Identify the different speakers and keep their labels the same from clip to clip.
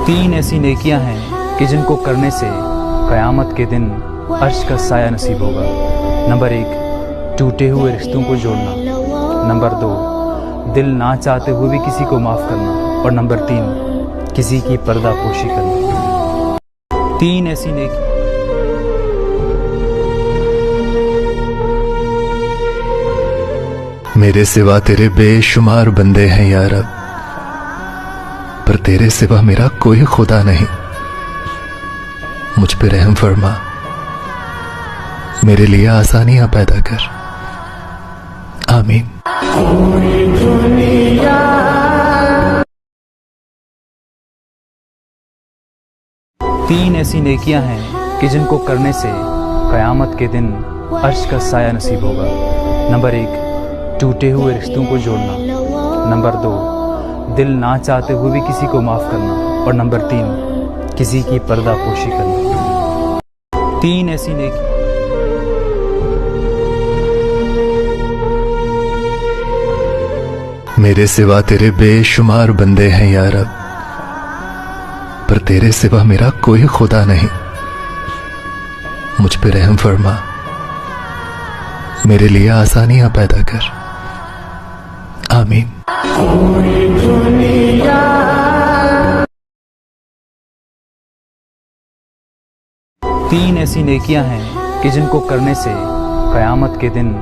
Speaker 1: तीन ऐसी नेकियां हैं कि जिनको करने से क़यामत के दिन अर्श का साया नसीब होगा। नंबर 1, टूटे हुए रिश्तों को जोड़ना। नंबर 2, दिल ना चाहते हुए भी किसी को माफ़ करना। और नंबर 3, किसी की पर्दापोशी करना। तीन ऐसी नेकी।
Speaker 2: मेरे सिवा तेरे बेशुमार बंदे हैं या रब, पर तेरे सिवा मेरा कोई खुदा नहीं। मुझ पे रहम फरमा, मेरे लिए आसानियां पैदा कर। आमीन।
Speaker 1: तीन ऐसी नेकियां हैं कि जिनको करने से क़यामत के दिन अर्श का साया नसीब होगा। नंबर 1, टूटे हुए रिश्तों को जोड़ना। नंबर 2, दिल ना चाहते हुए भी किसी को माफ़ करना। और नंबर 3, किसी की पर्दापोशी करना। तीन ऐसी नेकी।
Speaker 2: मेरे सिवा तेरे बेशुमार बंदे हैं या रब, पर तेरे सिवा मेरा कोई खुदा नहीं। मुझ पे रहम फरमा, मेरे लिए आसानियां पैदा कर। आमीन।
Speaker 1: तीन ऐसी नेकियां हैं कि जिनको करने से क़यामत के दिन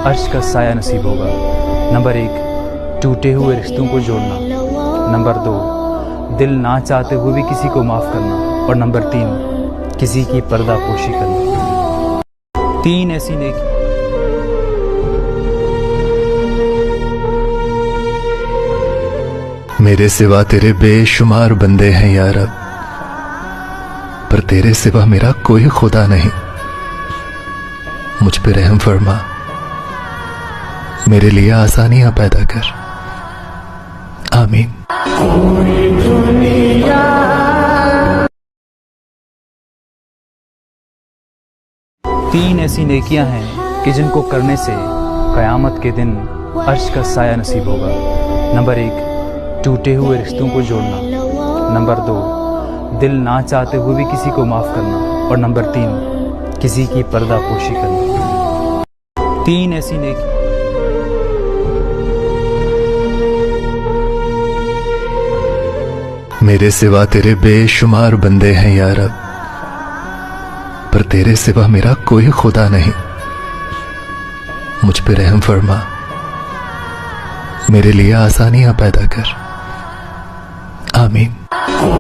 Speaker 1: अर्श का साया नसीब होगा। नंबर 1, टूटे हुए रिश्तों को जोड़ना। नंबर 2, दिल ना चाहते हुए भी किसी को माफ़ करना। और नंबर 3, किसी की पर्दापोशी करना। तीन ऐसी नेकी।
Speaker 2: मेरे सिवा तेरे बेशुमार बंदे हैं या रब, पर तेरे सिवा मेरा कोई खुदा नहीं। मुझ पे रहम फरमा, मेरे लिए आसानियां पैदा कर। आमीन।
Speaker 1: तीन ऐसी नेकियां हैं कि जिनको करने से क़यामत के दिन अर्श का साया नसीब होगा। नंबर 1, टूटे हुए रिश्तों को जोड़ना। नंबर 2, दिल ना चाहते हुए भी किसी को माफ़ करना। और नंबर 3, किसी की पर्दापोशी करना। तीन ऐसी नेकी।
Speaker 2: मेरे सिवा तेरे बेशुमार बंदे हैं या रब, पर तेरे सिवा मेरा कोई खुदा नहीं। मुझ पे रहम फरमा, मेरे लिए आसानियां पैदा कर। आमीन।